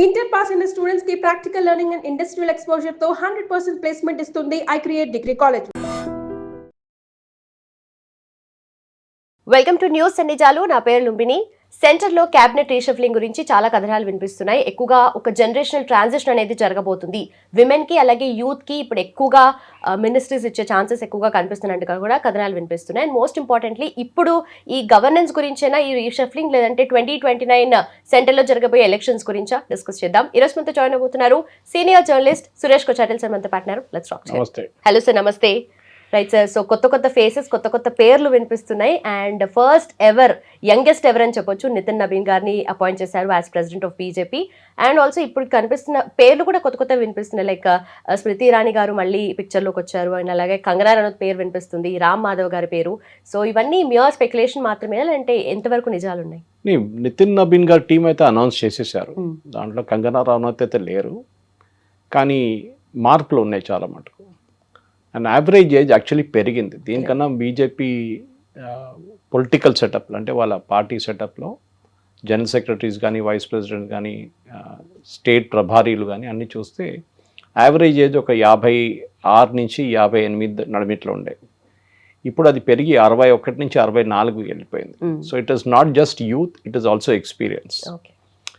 Inter pass అయిన students కి practical learning and industrial exposure తో 100% ప్లేస్మెంట్ ఇస్తుంది I create degree college. Welcome to news నిజాలు. నా పేరు లుంబిని. సెంటర్లో క్యాబినెట్ రీషఫ్లింగ్ గురించి చాలా కథనాలు వినిపిస్తున్నాయి. ఎక్కువగా ఒక జనరేషనల్ ట్రాన్సిషన్ అనేది జరగబోతుంది. విమెన్ కి అలాగే యూత్ కి ఇప్పుడు ఎక్కువగా మినిస్ట్రీస్ ఇచ్చే ఛాన్సెస్ ఎక్కువగా కనిపిస్తున్నట్టుగా కూడా కథనాలు వినిపిస్తున్నాయి. అండ్ మోస్ట్ ఇంపార్టెంట్లీ ఇప్పుడు ఈ గవర్నెన్స్ గురించైనా ఈ రీషఫ్లింగ్ లేదంటే 2029 సెంటర్లో జరగబోయే ఎలక్షన్స్ గురించా డిస్కస్ చేద్దాం. ఈ రోజు మనతో జాయిన్ అవబోతున్నారు senior journalist Suresh Kochattil sir మనతో పాటున్నారు. Let's talk. హలో సార్, నమస్తే. రైట్ సార్, సో కొత్త ఫేసెస్, కొత్త పేర్లు వినిపిస్తున్నాయి. And first ever youngest ever అని చెప్పొచ్చు, నితిన్ నబీన్ గారిని అపాయింట్ చేశారు as president of BJP. And also ఇప్పుడు కనిపిస్తున్న పేర్లు కూడా కొత్త వినిపిస్తున్నాయి. లైక్ స్మృతి ఇరానీ గారు మళ్ళీ పిక్చర్లోకి వచ్చారు. అండ్ అలాగే కంగనా రనౌత్ పేరు వినిపిస్తుంది, రామ్ మాధవ్ గారి పేరు. సో ఇవన్నీ మ్యూర్ స్పెక్యులేషన్ మాత్రమే, అంటే ఎంతవరకు నిజాలు ఉన్నాయి? నితిన్ నబీన్ గారి టీం అయితే అనౌన్స్ చేసేసారు. దాంట్లో కంగనా రనౌత్ అయితే లేరు, కానీ మార్పులు ఉన్నాయి చాలా మటుకు. అండ్ యావరేజ్ ఏజ్ యాక్చువల్లీ పెరిగింది. దీనికన్నా బీజేపీ పొలిటికల్ సెటప్లో, అంటే వాళ్ళ పార్టీ సెటప్లో జనరల్ సెక్రటరీస్ కానీ, వైస్ ప్రెసిడెంట్ కానీ, స్టేట్ ప్రభారీలు కానీ అన్నీ చూస్తే యావరేజ్ ఏజ్ ఒక 56 నుంచి 58 నడిమిట్లో ఉండేది. ఇప్పుడు అది పెరిగి 61 నుంచి 64 వెళ్ళిపోయింది. So it is not just youth, it is also experience.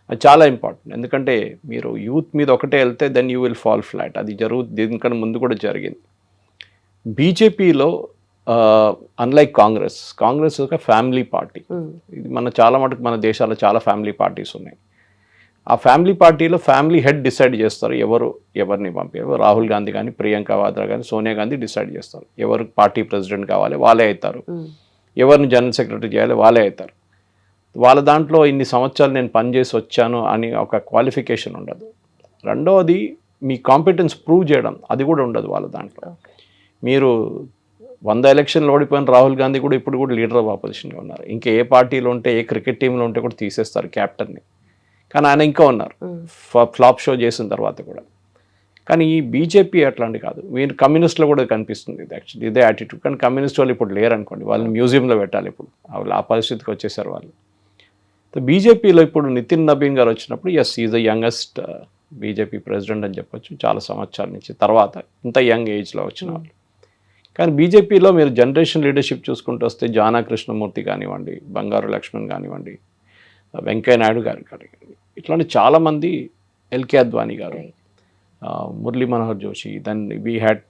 అది చాలా ఇంపార్టెంట్. ఎందుకంటే మీరు యూత్ మీద ఒకటే వెళ్తే then you will fall flat. అది దీనికన్నా ముందు కూడా జరిగింది. బీజేపీలో అన్లైక్ కాంగ్రెస్ ఒక ఫ్యామిలీ పార్టీ. ఇది చాలా మటుకు మన దేశాల్లో చాలా ఫ్యామిలీ పార్టీస్ ఉన్నాయి. ఆ ఫ్యామిలీ పార్టీలో ఫ్యామిలీ హెడ్ డిసైడ్ చేస్తారు ఎవరిని పంపారు. రాహుల్ గాంధీ కానీ, ప్రియాంక వాద్రా కానీ, సోనియా గాంధీ డిసైడ్ చేస్తారు. ఎవరు పార్టీ ప్రెసిడెంట్ కావాలి వాళ్ళే అవుతారు, ఎవరిని జనరల్ సెక్రటరీ చేయాలి వాళ్ళే అవుతారు. వాళ్ళ దాంట్లో ఇన్ని సంవత్సరాలు నేను పనిచేసి వచ్చాను అని ఒక క్వాలిఫికేషన్ ఉండదు. రెండవది మీ కాంపిటెన్స్ ప్రూవ్ చేయడం, అది కూడా ఉండదు వాళ్ళ దాంట్లో. మీరు 100 ఎలక్షన్లు ఓడిపోయిన రాహుల్ గాంధీ కూడా ఇప్పుడు కూడా లీడర్ ఆఫ్ ఆపోజిషన్గా ఉన్నారు. ఇంకా ఏ పార్టీలో ఉంటే, ఏ క్రికెట్ టీంలో ఉంటే కూడా తీసేస్తారు క్యాప్టెన్ని, కానీ ఆయన ఇంకా ఉన్నారు ఫ్లాప్ షో చేసిన తర్వాత కూడా. కానీ ఈ బీజేపీ అట్లాంటి కాదు. మీరు కమ్యూనిస్ట్లో కూడా కనిపిస్తుంది ఇది, యాక్చువల్లీ ఇదే యాటిట్యూడ్. కానీ కమ్యూనిస్ట్ వాళ్ళు ఇప్పుడు లేరు అనుకోండి, వాళ్ళని మ్యూజియంలో పెట్టాలి ఇప్పుడు. వాళ్ళు ఆ పరిస్థితికి వచ్చేసారు వాళ్ళు. బీజేపీలో ఇప్పుడు నితిన్ నబీన్ గారు వచ్చినప్పుడు yes is the youngest BJP president అని చెప్పొచ్చు. చాలా సంవత్సరాల నుంచి తర్వాత ఇంత యంగ్ ఏజ్లో వచ్చిన వాళ్ళు. కానీ బీజేపీలో మీరు జనరేషన్ లీడర్షిప్ చూసుకుంటూ వస్తే జానా కృష్ణమూర్తి కానివ్వండి, బంగారు లక్ష్మణ్ కానివ్వండి, వెంకయ్య నాయుడు గారు కానివ్వండి, ఇట్లాంటి చాలామంది, ఎల్కే అద్వానీ గారు, Murali Manohar Joshi, then we had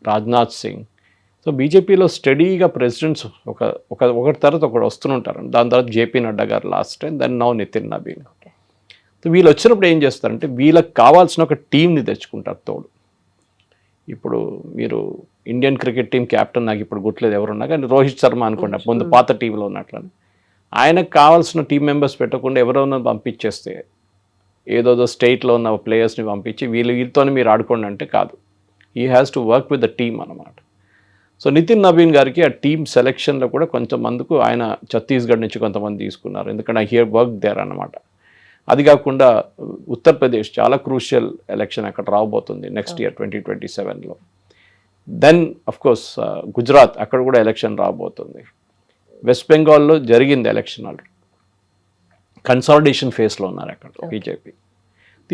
Rajnath Singh. So బీజేపీలో స్టడీగా ప్రెసిడెంట్స్ ఒకటి తర్వాత ఒకటి వస్తుంటారు. దాని తర్వాత జేపీ నడ్డా గారు last time, then now Nitin Nabin. So వీళ్ళు వచ్చినప్పుడు ఏం చేస్తారంటే వీళ్ళకి కావాల్సిన ఒక టీంని తెచ్చుకుంటారు తోడు. ఇప్పుడు మీరు ఇండియన్ క్రికెట్ టీం క్యాప్టెన్ నాకు ఇప్పుడు గుర్తులేదు ఎవరున్నా, కానీ రోహిత్ శర్మ అనుకోండి, ముందు పాత టీంలో ఉన్నట్లని. ఆయనకు కావాల్సిన టీం మెంబర్స్ పెట్టకుండా ఎవరైనా పంపించేస్తే, ఏదోదో స్టేట్లో ఉన్న ప్లేయర్స్ని పంపించి వీళ్ళతో మీరు ఆడుకోండి అంటే కాదు. He has to work with the team అన్నమాట. సో నితిన్ నబీన్ గారికి ఆ టీమ్ సెలెక్షన్లో కూడా కొంతమందికి ఆయన ఛత్తీస్గఢ్ నుంచి కొంతమంది తీసుకున్నారు, ఎందుకంటే ఐ హియర్ వర్క్ దేర్ అన్నమాట. అది కాకుండా ఉత్తరప్రదేశ్ చాలా క్రూషియల్ ఎలక్షన్ అక్కడ రాబోతుంది నెక్స్ట్ ఇయర్ 2027లో. దెన్ అఫ్కోర్స్ గుజరాత్, అక్కడ కూడా ఎలక్షన్ రాబోతుంది. వెస్ట్ బెంగాల్లో జరిగింది ఎలక్షన్, ఆల్రెడీ కన్సాలిడేషన్ ఫేస్లో ఉన్నారు అక్కడ బీజేపీ.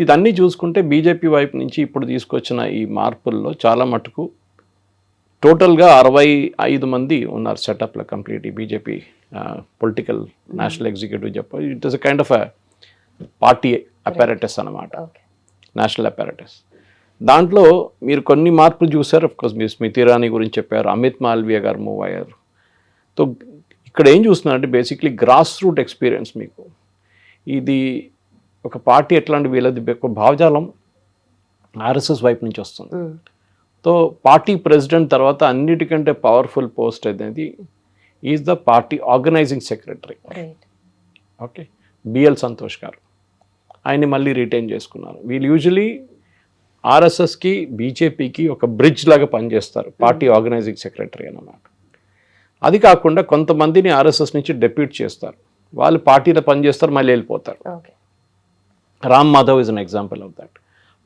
ఇదన్నీ చూసుకుంటే బీజేపీ వైపు నుంచి ఇప్పుడు తీసుకొచ్చిన ఈ మార్పుల్లో చాలా మటుకు టోటల్గా 65 మంది ఉన్నారు సెటప్లో కంప్లీట్ ఈ బీజేపీ పొలిటికల్ నేషనల్ ఎగ్జిక్యూటివ్ చెప్పాలి. It is a kind of party apparatus అన్నమాట, నేషనల్ అపారటస్. దాంట్లో మీరు కొన్ని మార్పులు చూసారు. అఫ్కోర్స్ మీరు స్మృతి ఇరానీ గురించి చెప్పారు, అమిత్ మాల్వియా గారు మూవ్ అయ్యారు. సో ఇక్కడ ఏం చూస్తున్నారంటే బేసిక్లీ గ్రాస్ రూట్ ఎక్స్పీరియన్స్. మీకు ఇది ఒక పార్టీ ఎట్లాంటి వీళ్ళది ఒక భావజాలం ఆర్ఎస్ఎస్ వైపు నుంచి వస్తుంది. సో పార్టీ ప్రెసిడెంట్ తర్వాత అన్నిటికంటే పవర్ఫుల్ పోస్ట్ అనేది is the party organising secretary. Okay, B L Santhosh గారు ఆయన్ని మళ్ళీ రిటైన్ చేసుకున్నారు. వీళ్ళు యూజువలీ ఆర్ఎస్ఎస్కి బీజేపీకి ఒక బ్రిడ్జ్ లాగా పనిచేస్తారు, పార్టీ ఆర్గనైజింగ్ సెక్రటరీ అన్నమాట. అది కాకుండా కొంతమందిని ఆర్ఎస్ఎస్ నుంచి డెప్యూట్ చేస్తారు, వాళ్ళు పార్టీలో పనిచేస్తారు, మళ్ళీ వెళ్ళిపోతారు. Ram Madhav is an example of that.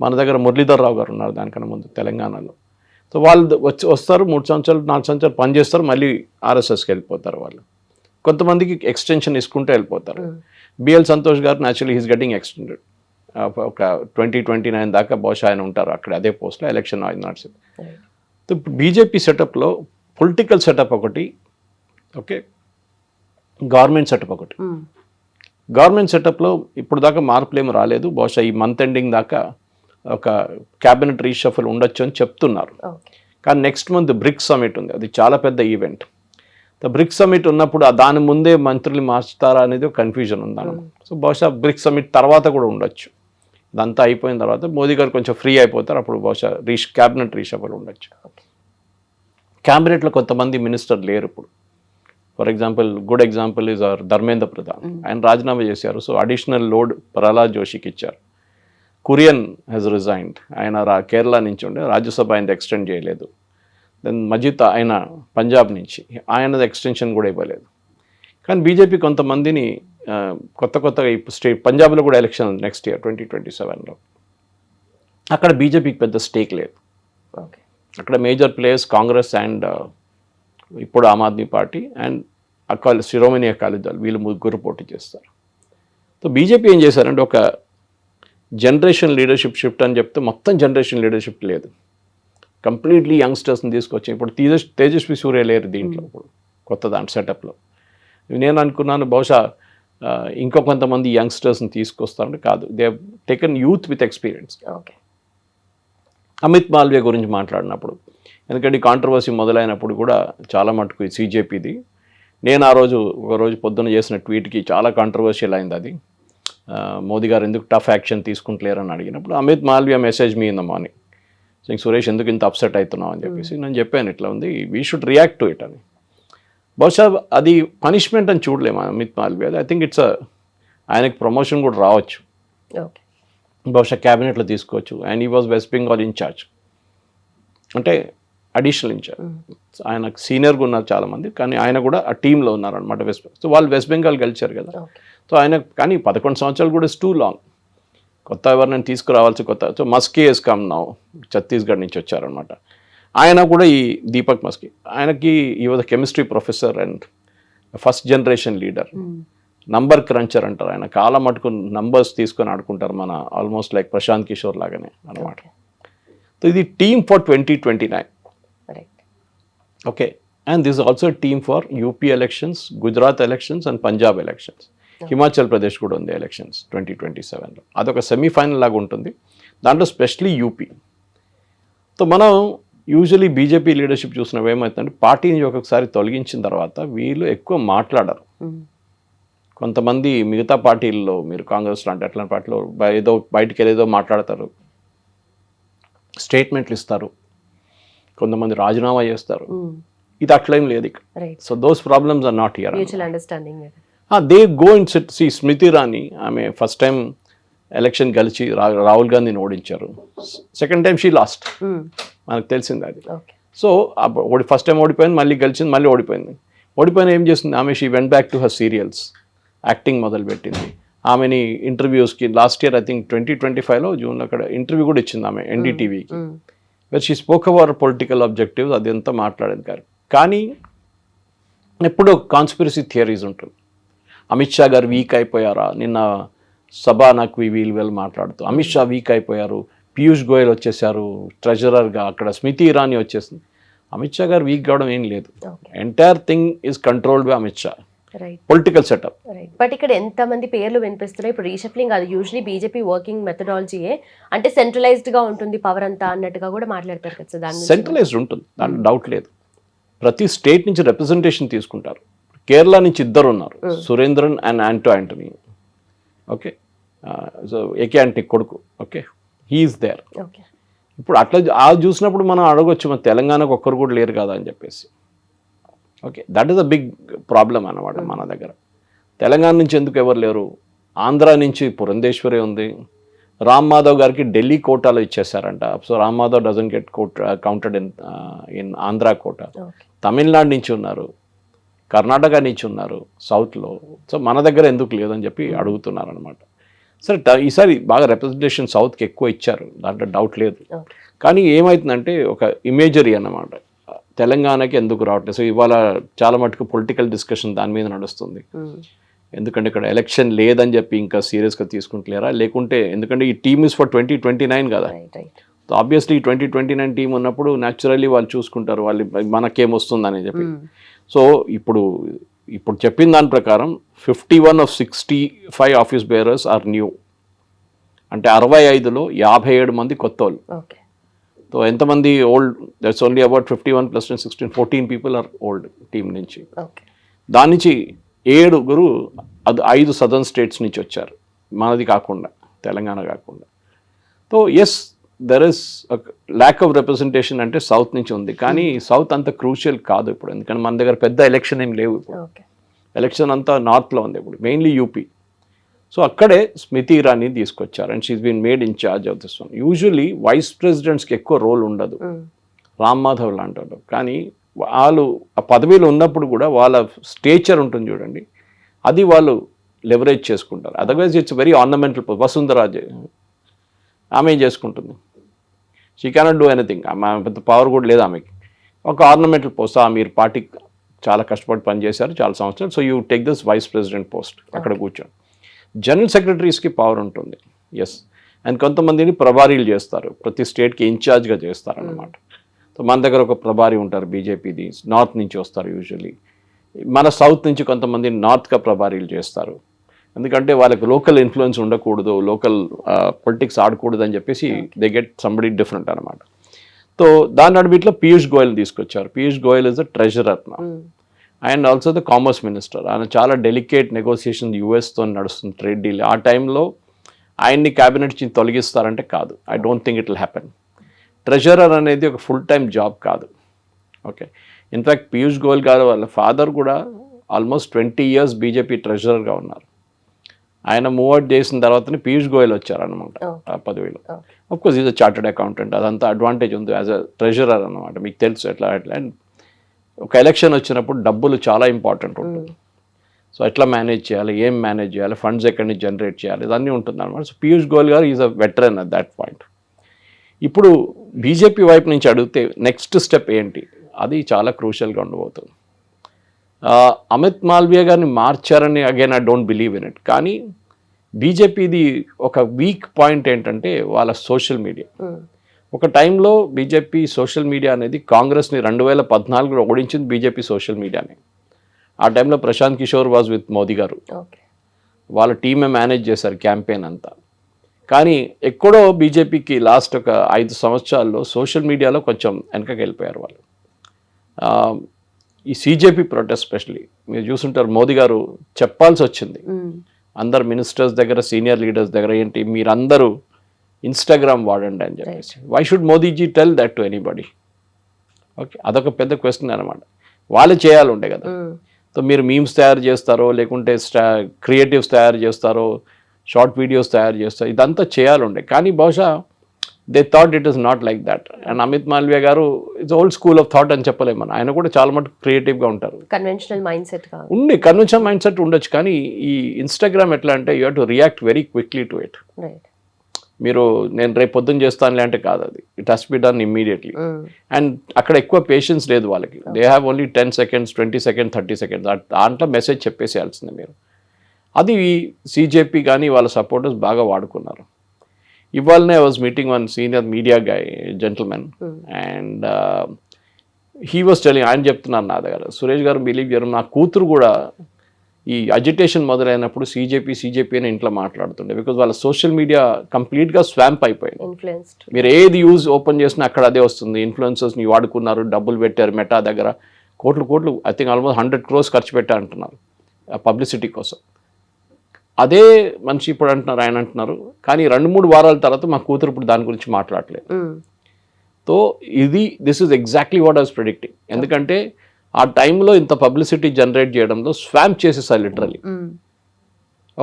మన దగ్గర మురళీధర్ రావు గారు ఉన్నారు దానికన్నా ముందు తెలంగాణలో. సో వాళ్ళు వస్తారు 3 సంవత్సరాలు 4 సంవత్సరాలు పనిచేస్తారు, మళ్ళీ ఆర్ఎస్ఎస్కి వెళ్ళిపోతారు వాళ్ళు. కొంతమందికి ఎక్స్టెన్షన్ ఇసుకుంటూ వెళ్ళిపోతారు. బిఎల్ సంతోష్ గారు న్యాచురల్లీ హీస్ గెటింగ్ ఎక్స్టెండెడ్. ఒక 2029 దాకా బహుశా ఆయన ఉంటారు అక్కడ అదే పోస్ట్లో, ఎలక్షన్ ఆయన నడిచింది. ఇప్పుడు బీజేపీ సెటప్లో పొలిటికల్ సెటప్ ఒకటి, ఓకే, గవర్నమెంట్ సెటప్ ఒకటి. గవర్నమెంట్ సెటప్లో ఇప్పుడు దాకా మార్పులు ఏమి రాలేదు. బహుశా ఈ మంత్ ఎండింగ్ దాకా ఒక క్యాబినెట్ రీషఫల్ ఉండొచ్చు అని చెప్తున్నారు. కానీ నెక్స్ట్ మంత్ బ్రిక్స్ సమిట్ ఉంది, అది చాలా పెద్ద ఈవెంట్. బ్రిక్స్ సమిట్ ఉన్నప్పుడు దాని ముందే మంత్రులు మార్చుతారా అనేది ఒక కన్ఫ్యూజన్ ఉంది. సో బహుశా బ్రిక్స్ సమిట్ తర్వాత కూడా ఉండొచ్చు. ఇదంతా అయిపోయిన తర్వాత మోదీ గారు కొంచెం ఫ్రీ అయిపోతారు, అప్పుడు బహుశా క్యాబినెట్ రీషఫల్ ఉండొచ్చు. క్యాబినెట్లో కొంతమంది మినిస్టర్ లేరు ఇప్పుడు. For example, good example is our Dharmendra Pradhan. ఆయన రాజీనామా చేశారు. సో అడిషనల్ లోడ్ ప్రహ్లాద్ జోషికి ఇచ్చారు. కురియన్ హ్యాజ్ రిజైన్డ్, ఆయన కేరళ నుంచి ఉండే, రాజ్యసభ ఆయన ఎక్స్టెండ్ చేయలేదు. దెన్ మజిద్ ఆయన పంజాబ్ నుంచి, ఆయనది ఎక్స్టెన్షన్ కూడా ఇవ్వలేదు. కానీ బీజేపీ కొంతమందిని కొత్తగా స్టేట్, పంజాబ్లో కూడా ఎలక్షన్ ఉంది నెక్స్ట్ ఇయర్ 2027లో. అక్కడ బీజేపీకి పెద్ద స్టేక్ లేదు. అక్కడ మేజర్ ప్లేయర్స్ కాంగ్రెస్ అండ్ ఇప్పుడు ఆమ్ ఆద్మీ పార్టీ అండ్ శిరోమణి అకాలీ దళ్, వీళ్ళు ముగ్గురు పోటీ చేస్తారు. సో బీజేపీ ఏం చేశారంటే ఒక జనరేషన్ లీడర్షిప్ షిఫ్ట్ అని చెప్తే మొత్తం జనరేషన్ లీడర్షిప్ లేదు, కంప్లీట్లీ యంగ్స్టర్స్ని తీసుకొచ్చి. ఇప్పుడు తేజస్వి సూర్య లేరు దీంట్లో, ఇప్పుడు కొత్త దాంట్లో సెటప్లో. నేను అనుకున్నాను బహుశా ఇంకో కొంతమంది యంగ్స్టర్స్ని తీసుకొస్తారంటే కాదు, they have taken youth with experience. Amit Malviya గురించి మాట్లాడినప్పుడు, ఎందుకంటే కాంట్రవర్సీ మొదలైనప్పుడు కూడా చాలా మటుకు సీజేపీది, నేను ఆ రోజు ఒకరోజు పొద్దున్న చేసిన ట్వీట్కి చాలా కాంట్రవర్షియల్ అయింది అది. మోదీ గారు ఎందుకు టఫ్ యాక్షన్ తీసుకుంటలేరని అడిగినప్పుడు Amit Malviya message me in the morning so Suresh ఎందుకు ఇంత అప్సెట్ అవుతున్నావు అని చెప్పేసి నేను చెప్పాను, ఇట్లా ఉంది, we should react to it అని. బహుశా అది పనిష్మెంట్ అని చూడలేము Amit Malviya. I think it's ఆయనకి ప్రమోషన్ కూడా రావచ్చు, బహుశా క్యాబినెట్లో తీసుకోవచ్చు. అండ్ ఈ వాజ్ వెస్ట్ బెంగాల్ ఇన్ఛార్జ్, అంటే అడిషనల్ ఇన్ఛార్జ్. ఆయనకు సీనియర్గా ఉన్నారు చాలామంది, కానీ ఆయన కూడా ఆ టీంలో ఉన్నారనమాట వెస్ట్ బెంగాల్. సో వాళ్ళు వెస్ట్ బెంగాల్ గెలిచారు కదా. సో ఆయన కానీ 11 సంవత్సరాలు కూడా ఇస్ టూ లాంగ్. కొత్త ఎవరినైనా తీసుకురావాల్సి కొత్త. So Maski he's come now, Chhattisgarh నుంచి వచ్చారనమాట. ఆయన కూడా ఈ దీపక్ మస్కీ, ఆయనకి ఈ was chemistry professor and first generation leader, number cruncher అంటారు. ఆయన కాలం మటుకు నంబర్స్ తీసుకొని ఆడుకుంటారు, మన ఆల్మోస్ట్ లైక్ ప్రశాంత్ కిషోర్ లాగానే అనమాట. సో ఇది team for 2029. Okay, and this also team for UP elections, Gujarat elections and Punjab elections. Himachal Pradesh కూడా ఉంది ఎలక్షన్స్ 2027లో. అదొక సెమీఫైనల్ లాగా ఉంటుంది, దాంట్లో స్పెషలీ యూపీ. సో మనం యూజువలీ బీజేపీ లీడర్షిప్ చూసినవి ఏమవుతుందంటే పార్టీని ఒక్కొక్కసారి తొలగించిన తర్వాత వీళ్ళు ఎక్కువ మాట్లాడరు. కొంతమంది మిగతా పార్టీల్లో, మీరు కాంగ్రెస్ లాంటి అట్లాంటి పార్టీలో ఏదో బయటికి వెళ్ళేదో మాట్లాడతారు, స్టేట్మెంట్లు ఇస్తారు, కొంతమంది రాజీనామా చేస్తారు. ఇది అట్లేం లేదు ఇక్కడ. So those problems are not here. They go in see Smriti Irani, ఆమె ఫస్ట్ టైం ఎలక్షన్ గెలిచి రాహుల్ గాంధీని ఓడించారు. సెకండ్ టైం షీ లాస్ట్, మనకు తెలిసింది అది. సో ఫస్ట్ టైం ఓడిపోయింది, మళ్ళీ గెలిచింది, మళ్ళీ ఓడిపోయింది. ఓడిపోయిన ఏం చేస్తుంది ఆమె, she went back to her serials, acting మొదలుపెట్టింది. ఆమెని ఇంటర్వ్యూస్కి లాస్ట్ ఇయర్ ఐ థింక్ 2025లో జూన్లో అక్కడ ఇంటర్వ్యూ కూడా ఇచ్చింది ఆమె ఎన్డీటీవీకి, where she spoke our political objectives, అదంతా మాట్లాడేది కాదు. కానీ ఎప్పుడూ కాన్స్పిరసీ థియరీస్ ఉంటుంది. అమిత్ షా గారు వీక్ అయిపోయారా, నిన్న సభా నక్వీ వీళ్ళు మాట్లాడుతూ అమిత్ షా వీక్ అయిపోయారు, పీయూష్ గోయల్ వచ్చేసారు ట్రెజరర్గా, అక్కడ స్మృతి ఇరానీ వచ్చేసింది. అమిత్ షా గారు వీక్ కావడం ఏం లేదు, entire thing is controlled by Amit Shah, political setup. But ఇక్కడ ఎంతమంది పేర్లు వినిపిస్తున్నాయి ఇప్పుడు రీషఫ్లింగ్, అది యూజువలీ బీజేపీ వర్కింగ్ మెథడాలజీయే, అంటే సెంట్రలైజ్డ్ గా ఉంటుంది పవర్ అంతా అన్నట్టుగా కూడా మాట్లాడతారు కదా. దాన్ని సెంట్రలైజ్డ్ ఉంటుంది, దాంట్లో డౌట్ లేదు. ప్రతి స్టేట్ నుంచి రిప్రజెంటేషన్ తీసుకుంటారు. కేరళ నుంచి ఇద్దరు ఉన్నారు, Surendran and Antony. Okay, so AK Antony కొడుకు, ఓకే, హీఈస్ దేర్. ఇప్పుడు అట్లా చూసినప్పుడు మనం అడగొచ్చు, మన తెలంగాణకు ఒక్కరు కూడా లేరు కదా అని చెప్పేసి. Okay, that is a big problem అన్నమాట మన దగ్గర. తెలంగాణ నుంచి ఎందుకు ఎవరు లేరు, ఆంధ్ర నుంచి పురంధేశ్వరి ఉంది, రామ్ మాధవ్ గారికి ఢిల్లీ కోటాలో ఇచ్చేసారంట. So Ram Madhav doesn't get counted in Andhra quota. Tamil Nadu నుంచి ఉన్నారు, కర్ణాటక నుంచి ఉన్నారు సౌత్లో. సో మన దగ్గర ఎందుకు లేదని చెప్పి అడుగుతున్నారు అనమాట. సరే, ఈసారి బాగా రిప్రజెంటేషన్ సౌత్కి ఎక్కువ ఇచ్చారు, దాంట్లో డౌట్ లేదు. కానీ ఏమవుతుందంటే ఒక ఇమేజరీ అన్నమాట, తెలంగాణకి ఎందుకు రావట్లేదు. సో ఇవాళ చాలా మటుకు పొలిటికల్ డిస్కషన్ దాని మీద నడుస్తుంది. ఎందుకంటే ఇక్కడ ఎలక్షన్ లేదని చెప్పి ఇంకా సీరియస్గా తీసుకుంటలేరా, లేకుంటే ఎందుకంటే ఈ టీమ్ ఇస్ ఫర్ 2029 కదా. సో ఆబ్వియస్లీ 2029 టీం ఉన్నప్పుడు న్యాచురల్లీ వాళ్ళు చూసుకుంటారు వాళ్ళు మనకేమొస్తుందని చెప్పి. సో ఇప్పుడు చెప్పిన దాని ప్రకారం 51 of 65 office bearers are new, అంటే 65లో 57 మంది కొత్త వాళ్ళు. సో ఎంతమంది old? That's only about 51 + 10 16 14 people are old team నుంచి. దాని నుంచి 7 అది 5 సదర్న్ స్టేట్స్ నుంచి వచ్చారు, మనది కాకుండా, తెలంగాణ కాకుండా. So yes, there is lack of representation అంటే సౌత్ నుంచి ఉంది, కానీ సౌత్ అంత క్రూషియల్ కాదు ఇప్పుడు, ఎందుకంటే మన దగ్గర పెద్ద ఎలక్షన్ ఏం లేవు ఇప్పుడు. ఎలక్షన్ అంతా నార్త్లో ఉంది ఇప్పుడు, మెయిన్లీ యూపీ. సో అక్కడే స్మృతి ఇరానీ తీసుకొచ్చారు and she's been made in charge of this one. Usually vice ప్రెసిడెంట్స్కి ఎక్కువ రోల్ ఉండదు, రామ్ మాధవ్ లాంటి వాళ్ళు, కానీ వాళ్ళు ఆ పదవిలో ఉన్నప్పుడు కూడా వాళ్ళ స్టేచర్ ఉంటుంది చూడండి, అది వాళ్ళు లెవరేజ్ చేసుకుంటారు. Otherwise it's very ornamental. Vasundhara Raje ఆమె ఏం చేసుకుంటుంది? She cannot do anything. ఆమె పెద్ద పవర్ కూడా లేదు ఆమెకి. ఒక ఆర్నమెంటల్ పోస్ట్, మీరు పార్టీకి చాలా కష్టపడి పనిచేశారు చాలా సంవత్సరాలు, so you take this vice president post, అక్కడ కూర్చోండి. జనరల్ సెక్రటరీస్కి పవర్ ఉంటుంది, ఎస్, అండ్ కొంతమందిని ప్రభారీలు చేస్తారు, ప్రతి స్టేట్కి ఇన్ఛార్జ్గా చేస్తారు అన్నమాట. సో మన దగ్గర ఒక ప్రభారీ ఉంటారు బీజేపీది, నార్త్ నుంచి వస్తారు యూజువలీ. మన సౌత్ నుంచి కొంతమంది నార్త్గా ప్రభారీలు చేస్తారు, ఎందుకంటే వాళ్ళకి లోకల్ ఇన్ఫ్లుయెన్స్ ఉండకూడదు, లోకల్ పొలిటిక్స్ ఆడకూడదు అని చెప్పేసి దే గెట్ సంబడి డిఫరెంట్ అనమాట. సో దాని అడిబిట్లో పీయూష్ గోయల్ తీసుకొచ్చారు. Piyush Goyal is the treasurer and also the commerce minister. ఆయన చాలా డెలికేట్ నెగోసియేషన్ యుఎస్తో నడుస్తుంది, ట్రేడ్ డీల్. ఆ టైంలో ఆయన్ని క్యాబినెట్ నుంచి తొలగిస్తారంటే కాదు, I don't think it will happen. Treasurer అనేది ఒక ఫుల్ టైం జాబ్ కాదు. ఓకే, ఇన్ఫ్యాక్ట్ పీయూష్ గోయల్ గారు వాళ్ళ ఫాదర్ కూడా ఆల్మోస్ట్ 20 years బీజేపీ ట్రెజరర్గా ఉన్నారు. ఆయన మూవ్ అవుట్ చేసిన తర్వాతనే పీయూష్ గోయల్ వచ్చారనమాట ఆ పదవిలో. Of course is a chartered accountant, అదంతా అడ్వాంటేజ్ ఉంది యాజ్ అ ట్రెజరర్ అనమాట. మీకు తెలుసు ఎట్లా అండ్ ఒక ఎలక్షన్ వచ్చినప్పుడు డబ్బులు చాలా ఇంపార్టెంట్ ఉంటుంది. సో ఎట్లా మేనేజ్ చేయాలి, ఏం మేనేజ్ చేయాలి, ఫండ్స్ ఎక్కడి నుంచి జనరేట్ చేయాలి, ఇదన్నీ ఉంటుంది అనమాట. సో పీయూష్ గోయల్ గారు is a veteran at that point. ఇప్పుడు బీజేపీ వైపు నుంచి అడిగితే నెక్స్ట్ స్టెప్ ఏంటి, అది చాలా క్రూషియల్గా ఉండబోతుంది. అమిత్ మాల్వియా గారిని మార్చారని again I don't believe in it. కానీ బీజేపీది ఒక వీక్ పాయింట్ ఏంటంటే వాళ్ళ సోషల్ మీడియా. ఒక టైంలో బీజేపీ సోషల్ మీడియా అనేది కాంగ్రెస్ని 2014లో ఓడించింది బీజేపీ సోషల్ మీడియాని. ఆ టైంలో ప్రశాంత్ కిషోర్ వాజ్ విత్ మోదీ గారు, వాళ్ళ టీమే మేనేజ్ చేశారు క్యాంపెయిన్ అంతా. కానీ ఎక్కడో బీజేపీకి లాస్ట్ ఒక 5 సంవత్సరాల్లో సోషల్ మీడియాలో కొంచెం వెనకకి వెళ్ళిపోయారు వాళ్ళు. ఈ సీజేపీ ప్రొటెస్ట్ స్పెషలీ మీరు చూసుంటారు, మోదీ గారు చెప్పాల్సి వచ్చింది అందరు మినిస్టర్స్ దగ్గర, సీనియర్ లీడర్స్ దగ్గర, ఏంటి మీరందరూ ఇన్స్టాగ్రామ్ వాడండి అని చెప్పేసి. Why should Modi ji tell that to anybody? Okay, అదొక పెద్ద క్వశ్చన్ అనమాట. వాళ్ళు చేయాలి ఉండే కదా. సో మీరు మీమ్స్ తయారు చేస్తారో, లేకుంటే క్రియేటివ్స్ తయారు చేస్తారో, షార్ట్ వీడియోస్ తయారు చేస్తారు, ఇదంతా చేయాలండే. కానీ బహుశా they thought it is not like that. And Amit Malviya గారు it's old school of thought అని చెప్పలేము. ఆయన కూడా చాలా మటుకు క్రియేటివ్గా ఉంటారు. కన్వెన్షనల్ మైండ్ సెట్ ఉంది, కన్వెన్షనల్ మైండ్ సెట్ ఉండొచ్చు. కానీ ఈ ఇన్స్టాగ్రామ్ ఎట్లా అంటే you have to react very quickly to it. మీరు నేను రేపు పొద్దున్న చేస్తానులే అంటే కాదు, అది it has be done immediately. And అక్కడ ఎక్కువ పేషెన్స్ లేదు వాళ్ళకి. They have only 10 seconds, 20 seconds, 30 seconds, దాంట్లో మెసేజ్ చెప్పేసేయాల్సిందే మీరు. అది సీజేపీ కానీ వాళ్ళ సపోర్టర్స్ బాగా వాడుకున్నారు. ఇవాళనే was meeting one senior media guy gentlemen and he was telling, ఆయన చెప్తున్నారు నా దగ్గర, సురేష్ గారు బిలీవ్ చేయరు, నా కూతురు కూడా ఈ అజిటేషన్ మొదలైనప్పుడు సీజేపీ అని ఇంట్లో మాట్లాడుతుండే. బికాజ్ వాళ్ళ సోషల్ మీడియా కంప్లీట్గా స్వాంప్ అయిపోయింది. మీరు ఏది యూజ్ ఓపెన్ చేసినా అక్కడ అదే వస్తుంది. ఇన్ఫ్లుయెన్సర్స్ని వాడుకున్నారు, డబ్బులు పెట్టారు, మెటా దగ్గర కోట్లు ఐ థింక్ ఆల్మోస్ట్ 100 crores ఖర్చు పెట్టా అంటున్నారు పబ్లిసిటీ కోసం. అదే మనిషి ఇప్పుడు అంటున్నారు, ఆయన అంటున్నారు, కానీ 2-3 వారాల తర్వాత మా కూతురు ఇప్పుడు దాని గురించి మాట్లాడలేదు. So this is exactly what I was predicting. ఎందుకంటే ఆ టైంలో ఇంత పబ్లిసిటీ జనరేట్ చేయడంలో స్వాంప్ చేసేసారు లిటరలీ.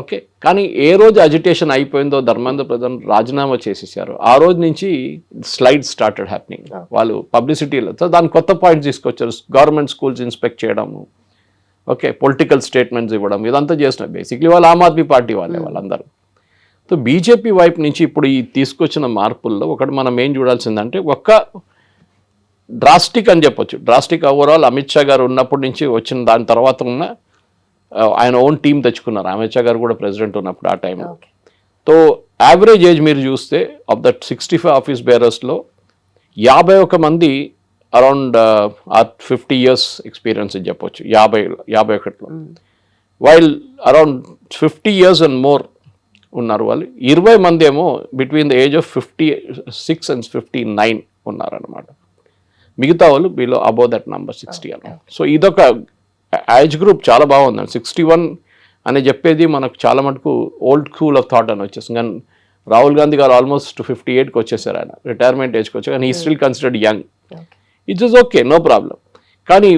ఓకే, కానీ ఏ రోజు అజిటేషన్ అయిపోయిందో ధర్మేంద్ర ప్రధాన్ రాజీనామా చేసేసారు, ఆ రోజు నుంచి స్లైడ్ స్టార్టెడ్ హ్యాపెనింగ్. వాళ్ళు పబ్లిసిటీలో దాని కొత్త పాయింట్స్ తీసుకొచ్చారు. గవర్నమెంట్ స్కూల్స్ ఇన్స్పెక్ట్ చేయడము, ఓకే, పొలిటికల్ స్టేట్మెంట్స్ ఇవ్వడం, ఇదంతా చేస్తున్నారు. బేసిక్లీ వాళ్ళు ఆమ్ ఆద్మీ పార్టీ వాళ్ళందరూ. సో బీజేపీ వైపు నుంచి ఇప్పుడు ఈ తీసుకొచ్చిన మార్పుల్లో ఒకటి మనం ఏం చూడాల్సిందంటే, ఒక్క డ్రాస్టిక్ అని చెప్పొచ్చు. డ్రాస్టిక్ ఓవరాల్ అమిత్ షా గారు ఉన్నప్పటి నుంచి వచ్చిన దాని తర్వాత ఉన్న ఆయన ఓన్ టీం తెచ్చుకున్నారు. అమిత్ షా గారు కూడా ప్రెసిడెంట్ ఉన్నప్పుడు ఆ టైంలో. ఓకే. సో యావరేజ్ ఏజ్ మీరు చూస్తే ఆఫ్ దట్ 65 ఆఫీస్ బేరర్స్లో 51 మంది అరౌండ్ 50 years ఎక్స్పీరియన్స్ అని చెప్పొచ్చు. 51లో while around 50 years and more ఉన్నారు వాళ్ళు. 20 మంది ఏమో between the age of 56 and 59 ఉన్నారనమాట. మిగతా వాళ్ళు బిలో అబౌవ్ దట్ నంబర్ 60 అన్న. సో ఇదొక ఏజ్ గ్రూప్ చాలా బాగుందండి. 61 అని చెప్పేది మనకు చాలా మటుకు ఓల్డ్ స్కూల్ ఆఫ్ థాట్ అని వచ్చేసింది. కానీ రాహుల్ గాంధీ గారు ఆల్మోస్ట్ 58కి వచ్చేసారు, ఆయన రిటైర్మెంట్ ఏజ్కి వచ్చారు. కానీ ఈ still considered young. It's is okay, no problem. కానీ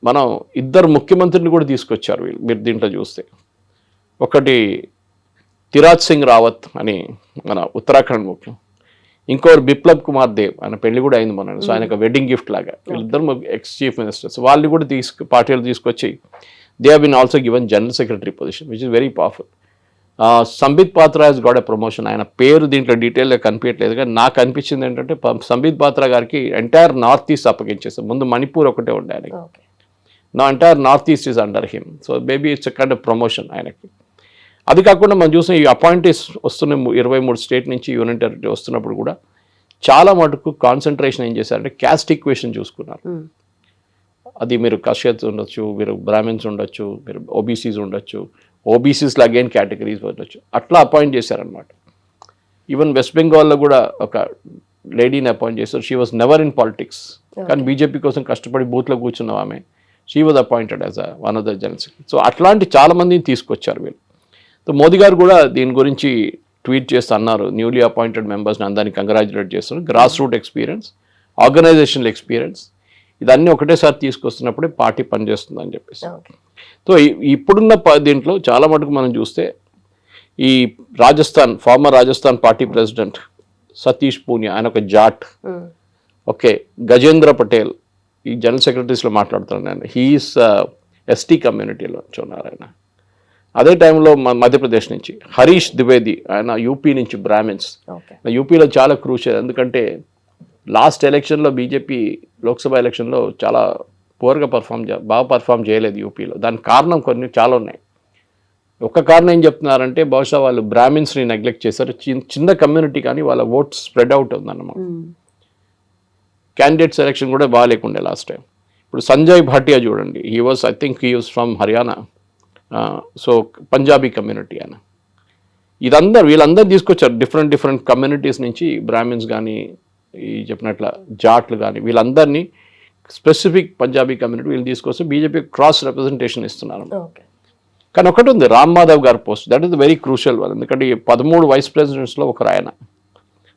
మనం ఇద్దరు ముఖ్యమంత్రిని కూడా తీసుకొచ్చారు వీళ్ళు, మీరు దీంట్లో చూస్తే. ఒకటి తిరాజ్ సింగ్ రావత్ అని మన ఉత్తరాఖండ్ ముఖ్యం, ఇంకోరు బిప్లబ్ కుమార్ దేవ్, ఆయన పెళ్లి కూడా అయింది మొన్న. సో ఆయనకు వెడ్డింగ్ గిఫ్ట్ లాగా వీళ్ళిద్దరు ఎక్స్ చీఫ్ మినిస్టర్స్. వాళ్ళని కూడా పార్టీలు తీసుకొచ్చి they have been also given general secretary position, which is very powerful. Sambit Patra he's got a promotion. ఆయన పేరు దీంట్లో డీటెయిల్గా కనిపించట్లేదు, కానీ నాకు అనిపించింది ఏంటంటే సంబిత్ పాత్రా గారికి ఎంటైర్ నార్త్ ఈస్ట్ అప్పగించేస్తారు. ముందు మణిపూర్ ఒకటే ఉండే ఆయనకి. నా entire north east is under him. So maybe it's kind of promotion ఆయనకి. అది కాకుండా మనం చూసిన ఈ అపాయింటీస్ వస్తున్న 23 స్టేట్ నుంచి యూనియన్ టెరిటరీ వస్తున్నప్పుడు కూడా చాలా మటుకు కాన్సన్ట్రేషన్ ఏం చేశారంటే క్యాస్ట్ ఈక్వేషన్ చూసుకున్నారు. అది మీరు కష్యత్స్ ఉండొచ్చు, మీరు బ్రాహ్మిన్స్ ఉండొచ్చు, మీరు ఓబీసీస్ ఉండొచ్చు, ఓబీసీస్లో అగైన్ కేటగిరీస్ ఉండొచ్చు, అట్లా అపాయింట్ చేశారనమాట. ఈవెన్ వెస్ట్ బెంగాల్లో కూడా ఒక లేడీని అపాయింట్ చేశారు. She was never in politics, కానీ బీజేపీ కోసం కష్టపడి బూత్లో కూర్చున్నాం ఆమె. She was appointed as one of the general secretary. So అట్లాంటి చాలా మందిని తీసుకొచ్చారు వీళ్ళు. సో మోదీ గారు కూడా దీని గురించి ట్వీట్ చేస్తూ అన్నారు, న్యూలీ అపాయింటెడ్ మెంబర్స్ని అందరినీ కంగ్రాచులేట్ చేస్తున్నారు. Grass root experience, organisational experience, ఇదన్నీ ఒకటేసారి తీసుకొస్తున్నప్పుడే పార్టీ పనిచేస్తుందని చెప్పేసి. సో ఇప్పుడున్న దీంట్లో చాలా మటుకు మనం చూస్తే ఈ former Rajasthan party president Satish Poonia, ఆయన ఒక జాట్. ఓకే, గజేంద్ర పటేల్ ఈ జనరల్ సెక్రటరీస్లో మాట్లాడుతున్నాను నేను. హీఈస్ ఎస్టీ కమ్యూనిటీలో ఉన్నారు ఆయన. అదే టైంలో మధ్యప్రదేశ్ నుంచి హరీష్ ద్వివేది, ఆయన యూపీ నుంచి బ్రాహ్మిన్స్. యూపీలో చాలా క్రూషియల్, ఎందుకంటే లాస్ట్ ఎలక్షన్లో బీజేపీ లోక్సభ ఎలక్షన్లో చాలా పూర్గా బాగా పర్ఫామ్ చేయలేదు యూపీలో. దానికి కారణం కొన్ని చాలా ఉన్నాయి. ఒక కారణం ఏం చెప్తున్నారంటే బహుశా వాళ్ళు బ్రాహ్మిన్స్ని నెగ్లెక్ట్ చేశారు. చిన్న కమ్యూనిటీ కానీ వాళ్ళ ఓట్ స్ప్రెడ్ అవుట్ ఉందన్నమాట. క్యాండిడేట్ సెలెక్షన్ కూడా బాగా లేకుండే లాస్ట్ టైం. ఇప్పుడు సంజయ్ భాటియా చూడండి, he was from Haryana. So Punjabi community ఆయన. వీళ్ళందరూ తీసుకొచ్చారు డిఫరెంట్ కమ్యూనిటీస్ నుంచి. బ్రాహ్మిన్స్ కానీ, ఈ చెప్పినట్ల జాట్లు కానీ, వీళ్ళందరినీ స్పెసిఫిక్ పంజాబీ కమ్యూనిటీ వీళ్ళు తీసుకొస్తే బీజేపీ క్రాస్ రిప్రజెంటేషన్ ఇస్తున్నారు. కానీ ఒకటి ఉంది, రామ్ మాధవ్ గారి post, that is very crucial one. ఎందుకంటే 13 వైస్ ప్రెసిడెంట్స్లో ఒకరు ఆయన.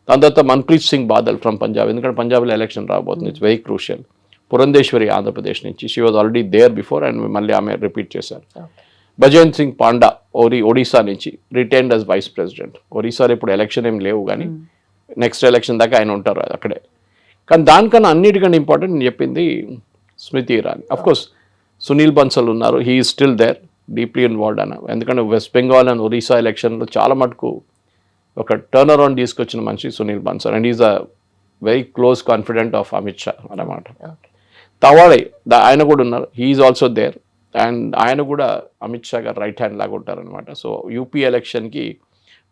దాని తర్వాత మన్ప్రీత్ సింగ్ బాదల్ ఫ్రమ్ పంజాబ్, ఎందుకంటే పంజాబ్లో ఎలక్షన్ రాబోతుంది. It's very crucial. Purandeswari Andhra Pradesh నుంచి, she was already there before and మళ్ళీ ఆమె రిపీట్ చేశారు. భజంత్ సింగ్ పాండా ఒడిశా నుంచి, రిటైన్డ్ యాజ్ వైస్ ప్రెసిడెంట్. ఒడిశాలో ఇప్పుడు ఎలక్షన్ ఏం లేవు, కానీ నెక్స్ట్ ఎలక్షన్ దాకా ఆయన ఉంటారు అక్కడే. కానీ దానికన్నా అన్నిటికంటే ఇంపార్టెంట్ నేను చెప్పింది స్మృతి ఇరానీ. అఫ్కోర్స్ సునీల్ బన్సల్ ఉన్నారు, he is still there, deeply involved అన్న. ఎందుకంటే వెస్ట్ బెంగాల్ అండ్ ఒరిస్సా ఎలక్షన్లో చాలా మటుకు ఒక టర్న్ అరౌండ్ తీసుకొచ్చిన మనిషి Sunil Bansal, and is a very close confident of Amit Shah అన్నమాట. తవాడే ఆయన కూడా ఉన్నారు, he is also there, and ఆయన కూడా అమిత్ షా గారు రైట్ హ్యాండ్ లాగా ఉంటారనమాట. సో యూపీ ఎలక్షన్కి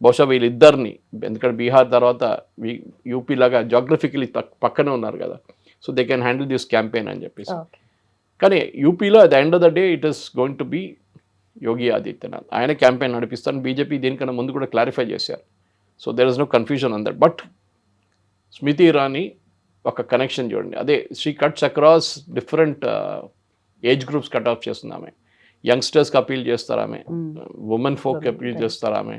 బహుశా వీళ్ళిద్దరిని, ఎందుకంటే బీహార్ తర్వాత యూపీ లాగా జాగ్రఫికలీ పక్కనే ఉన్నారు కదా, so they can handle this campaign అని చెప్పేసి. కానీ యూపీలో at the end of the day it is going to be Yogi Adityanath, ఆయన క్యాంపెయిన్ నడిపిస్తాను. బీజేపీ దీనికన్నా ముందు కూడా క్లారిఫై చేశారు. So there is no confusion on that. But Smriti Irani ఒక కనెక్షన్ చూడండి, అదే she cuts across different age groups cut off చేస్తుంది ఆమె. యంగ్స్టర్స్కి అపీల్ చేస్తారు ఆమె, ఉమెన్ ఫోక్కి అపీల్ చేస్తారు ఆమె,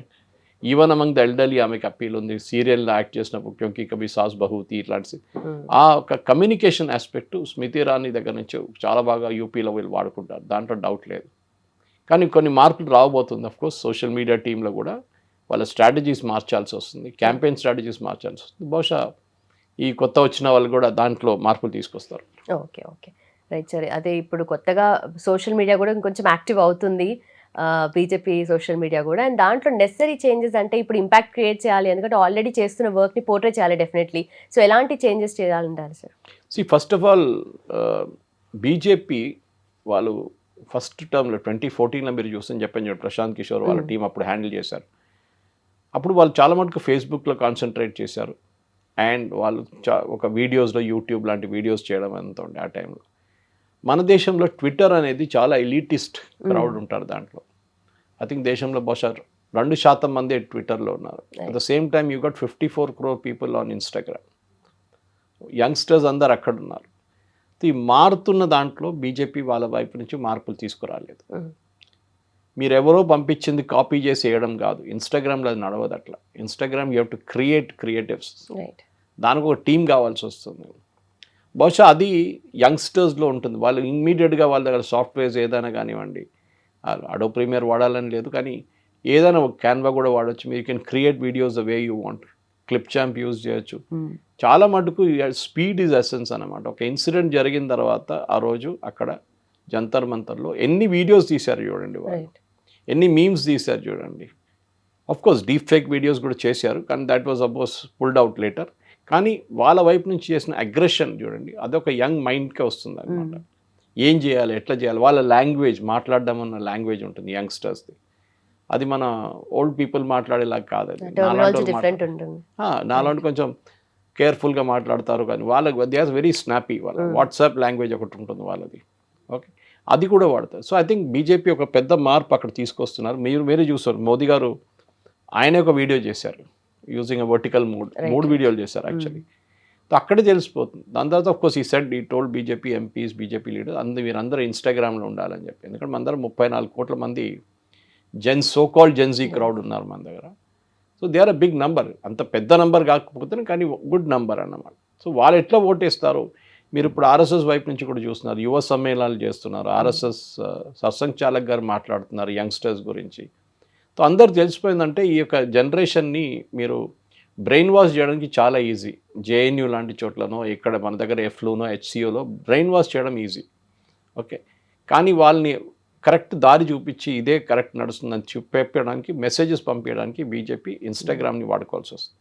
ఈవెన్ అమంగ్ ద ఎల్డర్లీ ఆమెకి అప్పీల్ ఉంది. సీరియల్లో యాక్ట్ చేసినప్పుడు క్యోంకి కభీ సాస్ బహూతి ఇట్లాంటి ఆ ఒక కమ్యూనికేషన్ ఆస్పెక్ట్ స్మృతి ఇరానీ దగ్గర నుంచి చాలా బాగా యూపీలో వీళ్ళు వాడుకుంటారు, దాంట్లో డౌట్ లేదు. కానీ కొన్ని మార్పులు రాబోతుంది. అఫ్కోర్స్ సోషల్ మీడియా టీంలో కూడా వాళ్ళ స్ట్రాటజీస్ మార్చాల్సి వస్తుంది, క్యాంపెయిన్ స్ట్రాటజీస్ మార్చాల్సి వస్తుంది. బహుశా ఈ కొత్త వచ్చిన వాళ్ళు కూడా దాంట్లో మార్పులు తీసుకొస్తారు. Okay, right. సరే, అదే ఇప్పుడు కొత్తగా సోషల్ మీడియా కూడా ఇంకొంచెం యాక్టివ్ అవుతుంది, బీజేపీ సోషల్ మీడియా కూడా. అండ్ దాంట్లో నెసరీ చేంజెస్ అంటే ఇప్పుడు ఇంపాక్ట్ క్రియేట్ చేయాలి, ఎందుకంటే ఆల్రెడీ చేస్తున్న వర్క్ని పోర్ట్రే చేయాలి డెఫినెట్లీ. సో ఎలాంటి చేంజెస్ చేయాలంటారు sir? First of all BJP వాళ్ళు ఫస్ట్ టర్మ్లో 2014లో మీరు చూస్తే చెప్పాను చూడండి, ప్రశాంత్ కిషోర్ వాళ్ళ టీం అప్పుడు హ్యాండిల్ చేశారు. అప్పుడు వాళ్ళు చాలా మటుకు ఫేస్బుక్లో కాన్సన్ట్రేట్ చేశారు, అండ్ వాళ్ళు ఒక వీడియోస్లో యూట్యూబ్ లాంటి వీడియోస్ చేయడం అంత ఉండే ఆ టైంలో. మన దేశంలో ట్విట్టర్ అనేది చాలా ఎలిటిస్ట్ క్రౌడ్ ఉంటారు దాంట్లో. ఐ థింక్ దేశంలో బహుశా 2% మంది ట్విట్టర్లో ఉన్నారు. At the same time you got 54 crore people on Instagram. Youngsters అందరు అక్కడ ఉన్నారు. ఈ మారుతున్న దాంట్లో బీజేపీ వాళ్ళ వైపు నుంచి మార్పులు తీసుకురాలేదు. మీరెవరో పంపించింది కాపీ చేసి వేయడం కాదు. ఇన్స్టాగ్రామ్లో అది నడవదు అట్లా. Instagram you have to create creatives. దానికి ఒక టీం కావాల్సి వస్తుంది. బహుశా అది యంగ్స్టర్స్లో ఉంటుంది. వాళ్ళు ఇమ్మీడియట్గా వాళ్ళ దగ్గర సాఫ్ట్వేర్స్ ఏదైనా కానివ్వండి, అడో ప్రీమియర్ వాడాలని లేదు, కానీ ఏదైనా ఒక క్యాన్వా కూడా వాడచ్చు. మీరు can create videos the way you want. Clip champ use చేయొచ్చు. చాలా మటుకు స్పీడ్ ఈజ్ ఎసెన్స్ అనమాట. ఒక ఇన్సిడెంట్ జరిగిన తర్వాత ఆ రోజు అక్కడ జంతర్ మంతర్లో ఎన్ని వీడియోస్ తీశారు చూడండి వాళ్ళు, ఎన్ని మీమ్స్ తీశారు చూడండి. Of course deep fake videos కూడా చేశారు, కానీ that was abuse pulled out later. కానీ వాళ్ళ వైపు నుంచి చేసిన అగ్రెషన్ చూడండి, అదొక యంగ్ మైండ్కే వస్తుంది అనమాట. ఏం చేయాలి, ఎట్లా చేయాలి, వాళ్ళ లాంగ్వేజ్, మాట్లాడడం అన్న లాంగ్వేజ్ ఉంటుంది యంగ్స్టర్స్ది. అది మన ఓల్డ్ పీపుల్ మాట్లాడేలాగా కాదు. అది నాలాంటి కొంచెం కేర్ఫుల్గా మాట్లాడతారు, కానీ వాళ్ళకి దే ఆర్ వెరీ స్నాపీ. వాళ్ళ వాట్సాప్ లాంగ్వేజ్ ఒకటి ఉంటుంది వాళ్ళది. ఓకే, అది కూడా వాడతారు. సో ఐ థింక్ బీజేపీ ఒక పెద్ద మార్పు అక్కడ తీసుకొస్తున్నారు. మీరే చూస్తారు, మోదీ గారు ఆయనే ఒక వీడియో చేశారు యూజింగ్ ఎ వర్టికల్ మోడ్. 3 వీడియోలు చేశారు యాక్చువల్లీ. సో అక్కడే తెలిసిపోతుంది. దాని తర్వాత ఆఫ్ కోర్స్ ఈ సెడ్ ఈ told BJP MPs, BJP leader మీరందరూ ఇన్స్టాగ్రామ్లో ఉండాలని చెప్పి. ఎందుకంటే మన దగ్గర 34 కోట్ల మంది సో కాల్డ్ జెన్జీ క్రౌడ్ ఉన్నారు మన దగ్గర. So they are a big number. అంత పెద్ద నంబర్ కాకపోతే కానీ గుడ్ నంబర్ అన్నమాట. సో వాళ్ళు ఎట్లా ఓటేస్తారు, మీరు ఇప్పుడు ఆర్ఎస్ఎస్ వైపు నుంచి కూడా చూస్తున్నారు, యువ సమ్మేళనాలు చేస్తున్నారు. ఆర్ఎస్ఎస్ సత్సంగ్ చాలక్ గారు మాట్లాడుతున్నారు యంగ్స్టర్స్ గురించి. సో అందరు తెలిసిపోయిందంటే ఈ యొక్క జనరేషన్ని మీరు బ్రెయిన్ వాష్ చేయడానికి చాలా ఈజీ. జేఎన్యూ లాంటి చోట్లనో, ఇక్కడ మన దగ్గర ఎఫ్లూనో, హెచ్సిఓలో బ్రెయిన్ వాష్ చేయడం ఈజీ. ఓకే, కానీ వాళ్ళని కరెక్ట్ దారి చూపించి ఇదే కరెక్ట్ నడుస్తుందని చెప్పడానికి, మెసేజెస్ పంపించడానికి బీజేపీ ఇన్స్టాగ్రామ్ని వాడుకోవాల్సి వస్తుంది.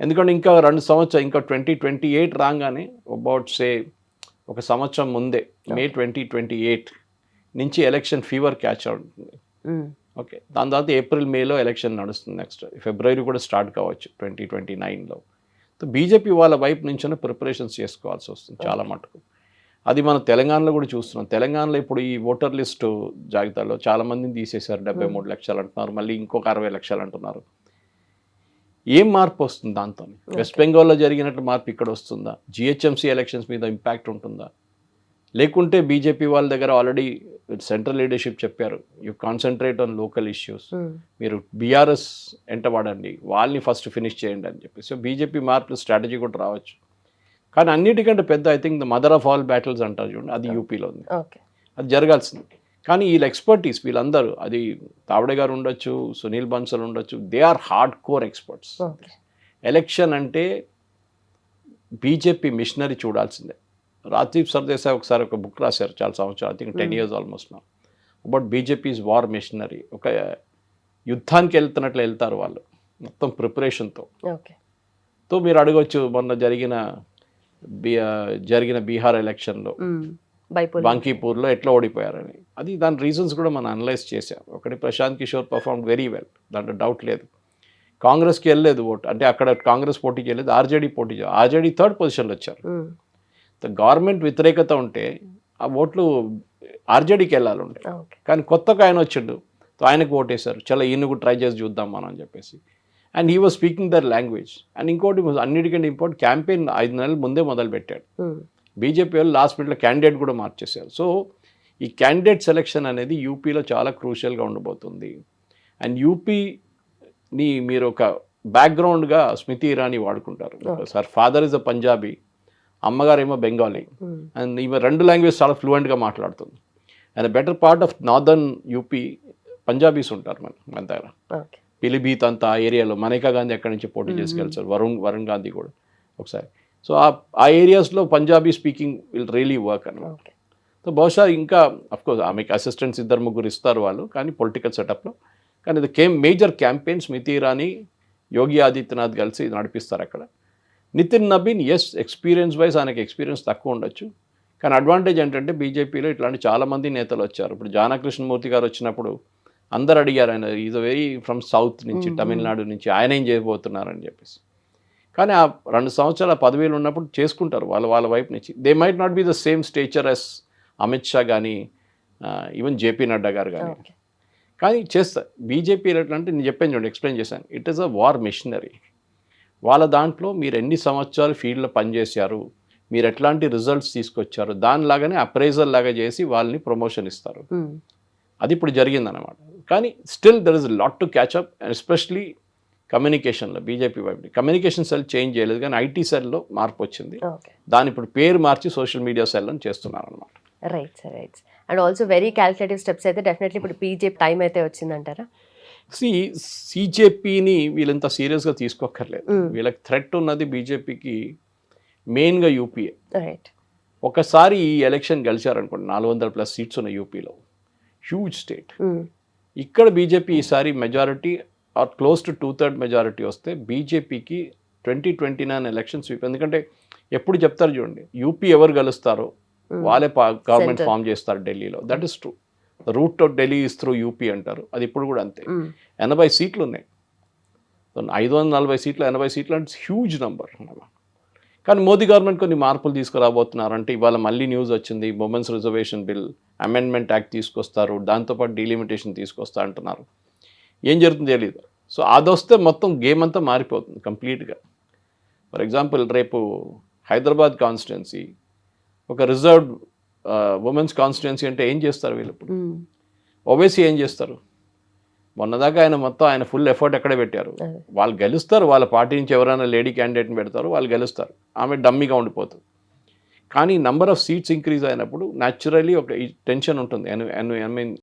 ఎందుకంటే ఇంకా 2 సంవత్సరాలు, ఇంకా 2028 రాగానే అబౌట్ ఒక సంవత్సరం ముందే మే 2028 నుంచి ఎలక్షన్ ఫీవర్ క్యాచ్ అవుతుంది. ఓకే, దాని తర్వాత ఏప్రిల్ మేలో ఎలక్షన్ నడుస్తుంది. నెక్స్ట్ ఫిబ్రవరి కూడా స్టార్ట్ కావచ్చు 2029లో. సో బీజేపీ వాళ్ళ వైపు నుంచే ప్రిపరేషన్స్ చేసుకోవాల్సి వస్తుంది చాలా మటుకు. అది మనం తెలంగాణలో కూడా చూస్తున్నాం. తెలంగాణలో ఇప్పుడు ఈ ఓటర్ లిస్టు జాబితాలో చాలామందిని తీసేశారు. 73 లక్షలు అంటున్నారు, మళ్ళీ ఇంకొక 60 లక్షలు అంటున్నారు. ఏం మార్పు వస్తుంది దాంతో? వెస్ట్ బెంగాల్లో జరిగినట్టు మార్పు ఇక్కడ వస్తుందా? జిహెచ్ఎంసీ ఎలక్షన్స్ మీద ఇంపాక్ట్ ఉంటుందా? లేకుంటే బీజేపీ వాళ్ళ దగ్గర ఆల్రెడీ సెంట్రల్ లీడర్షిప్ చెప్పారు, you concentrate on local issues, మీరు బీఆర్ఎస్ ఎంట వాడండి, వాళ్ళని ఫస్ట్ ఫినిష్ చేయండి అని చెప్పి. సో బీజేపీ మార్పులు స్ట్రాటజీ కూడా రావచ్చు. కానీ అన్నిటికంటే పెద్ద I think the mother of all battles అంటారు చూడండి, అది యూపీలో ఉంది. అది జరగాల్సింది. కానీ వీళ్ళ ఎక్స్పర్టీస్, వీళ్ళందరూ, అది తావడే గారు ఉండొచ్చు, సునీల్ బన్సల్ ఉండొచ్చు, they are hard core experts. Election అంటే బీజేపీ మిషనరీ చూడాల్సిందే. రాజీవ్ సర్దేశాయ్ ఒకసారి ఒక బుక్ రాశారు చాలా సంవత్సరాలు, ఐ థింక్ 10 years ఆల్మోస్ట్ నా, అబౌట్ బీజేపీస్ వార్ మిషనరీ. ఒక యుద్ధానికి వెళ్తున్నట్లు వెళ్తారు వాళ్ళు మొత్తం ప్రిపరేషన్తో. తో మీరు అడగవచ్చు, మొన్న జరిగిన బీహార్ ఎలక్షన్లో బంకీపూర్లో ఎట్లా ఓడిపోయారని. అది దాని రీజన్స్ కూడా మనం అనలైజ్ చేసాం. ఒకటి, Prashant Kishore perform very well, దాంట్లో డౌట్ లేదు. కాంగ్రెస్కి వెళ్ళలేదు ఓటు, అంటే అక్కడ కాంగ్రెస్ పోటీ చేయలేదు, ఆర్జేడీ పోటీ చేయలేదు. ఆర్జేడీ 3rd పొజిషన్లో వచ్చారు. గవర్నమెంట్ వ్యతిరేకత ఉంటే ఆ ఓట్లు ఆర్జేడీకి వెళ్ళాలి ఉంటే, కానీ కొత్తగా ఆయన వచ్చిండు, ఆయనకు ఓటేశారు. చాలా ఈయన కూడా ట్రై చేసి చూద్దాం మనం అని చెప్పేసి. And he was speaking their language. And ఇంకోటి అన్నిటికంటే ఇంపార్టెంట్, క్యాంపెయిన్ 5 నెలల ముందే మొదలు పెట్టాడు. బీజేపీ వాళ్ళు లాస్ట్ మినిట్లో క్యాండిడేట్ కూడా మార్చేశారు. సో ఈ క్యాండిడేట్ సెలెక్షన్ అనేది యూపీలో చాలా క్రూషియల్గా ఉండబోతుంది. అండ్ యూపీని మీరు ఒక బ్యాక్గ్రౌండ్గా స్మృతి ఇరానీ వాడుకుంటారు. Sir father is a Punjabi, అమ్మగారేమో బెంగాలీ, అండ్ ఈమె 2 లాంగ్వేజ్ చాలా ఫ్లూయెంట్గా మాట్లాడుతుంది. And better part of northern UP Punjabis ఉంటారు మన దగ్గర. పిలిభీత్ అంతా ఆ ఏరియాలో మనీకా గాంధీ అక్కడి నుంచి పోటీ చేసుకెళ్తారు, వరుణ్ గాంధీ కూడా ఒకసారి. సో ఆ ఏరియాస్లో Punjabi speaking will really work అన్నమాట. సో బహుశా ఇంకా అఫ్కోర్స్ ఆమెకి అసిస్టెంట్స్ 2-3 ఇస్తారు వాళ్ళు, కానీ పొలిటికల్ సెటప్లో. కానీ ఇది మేజర్ క్యాంపెయిన్ స్మృతి ఇరానీ, యోగి ఆదిత్యనాథ్ కలిసి నడిపిస్తారు అక్కడ. నితిన్ నబీన్ ఎక్స్పీరియన్స్ వైజ్ ఆయనకి ఎక్స్పీరియన్స్ తక్కువ ఉండొచ్చు, కానీ అడ్వాంటేజ్ ఏంటంటే బీజేపీలో ఇట్లాంటి చాలామంది నేతలు వచ్చారు. ఇప్పుడు జానా కృష్ణమూర్తి గారు వచ్చినప్పుడు అందరు అడిగారు, ఆయన ఈజ్ వెరీ ఫ్రమ్ సౌత్ నుంచి, తమిళనాడు నుంచి, ఆయన ఏం చేయబోతున్నారని చెప్పేసి. కానీ ఆ 2 సంవత్సరాల పదవిలో ఉన్నప్పుడు చేసుకుంటారు వాళ్ళ వైపు నుంచి. They might not be the same stature as Amit Shah కానీ ఈవెన్ జేపీ నడ్డా గారు కానీ, కానీ చేస్తారు. బీజేపీ అంటే నేను చెప్పాను చూడండి, ఎక్స్ప్లెయిన్ చేశాను, it is a war machinery. వాళ్ళ దాంట్లో మీరు ఎన్ని సంవత్సరాలు ఫీల్డ్లో పనిచేశారు, మీరు ఎట్లాంటి రిజల్ట్స్ తీసుకొచ్చారు, దానిలాగానే అప్రైజల్ లాగా చేసి వాళ్ళని ప్రమోషన్ ఇస్తారు. అది ఇప్పుడు జరిగిందన్నమాట. కానీ still there is lot to catch up, especially కమ్యూనికేషన్లో. బీజేపీ వైపు కమ్యూనికేషన్ సెల్ చేంజ్ చేయలేదు, కానీ ఐటీ సెల్లో మార్పు వచ్చింది. దాని ఇప్పుడు పేరు మార్చి సోషల్ మీడియా సెల్ అని చేస్తున్నారు అనమాట. Right sir, right. And also very calculative steps అయితే డెఫినెట్లీ ఇప్పుడు బీజేపీ టైం అయితే వచ్చిందంటారా? సిజేపీని వీళ్ళంత సీరియస్గా తీసుకోక్కర్లేదు. వీళ్ళకి థ్రెట్ ఉన్నది బీజేపీకి మెయిన్గా యూపీఏ. రైట్. ఒకసారి ఈ ఎలక్షన్ గెలిచారనుకోండి, 400+ సీట్స్ ఉన్న యూపీలో, హ్యూజ్ స్టేట్. ఇక్కడ బీజేపీ ఈసారి majority or close to 2/3 majority వస్తే బీజేపీకి 2029 ఎలక్షన్ స్వీప్. ఎందుకంటే ఎప్పుడు చెప్తారు చూడండి, యూపీ ఎవరు గెలుస్తారో వాళ్ళే గవర్నమెంట్ ఫామ్ చేస్తారు ఢిల్లీలో. That is true. Root of Delhi is through UP అంటారు, అది ఇప్పుడు కూడా అంతే. 80 సీట్లు ఉన్నాయి, 540 సీట్లు, 80 సీట్లు అంటే హ్యూజ్ నంబర్. కానీ మోదీ గవర్నమెంట్ కొన్ని మార్పులు తీసుకురాబోతున్నారంటే ఇవాళ మళ్ళీ న్యూస్ వచ్చింది, women's reservation bill amendment act తీసుకొస్తారు, దాంతోపాటు డీలిమిటేషన్ తీసుకొస్తా అంటున్నారు. ఏం జరుగుతుందో తెలియదు. సో అదొస్తే మొత్తం గేమ్ అంతా మారిపోతుంది కంప్లీట్గా. ఫర్ ఎగ్జాంపుల్ రేపు హైదరాబాద్ కాన్స్టిట్యున్సీ ఒక రిజర్వ్డ్ ఉమెన్స్ కాన్స్టిట్యున్సీ అంటే ఏం చేస్తారు వీళ్ళు? ఇప్పుడు ఓవైసీ ఏం చేస్తారు? మొన్నదాకా ఆయన ఫుల్ ఎఫర్ట్ ఎక్కడ పెట్టారు? వాళ్ళు గెలుస్తారు, వాళ్ళ పార్టీ నుంచి ఎవరైనా లేడీ క్యాండిడేట్ని పెడతారు, వాళ్ళు గెలుస్తారు, ఆమె డమ్మీగా ఉండిపోతుంది. కానీ నంబర్ ఆఫ్ సీట్స్ ఇంక్రీజ్ అయినప్పుడు న్యాచురలీ ఒక టెన్షన్ ఉంటుంది. I mean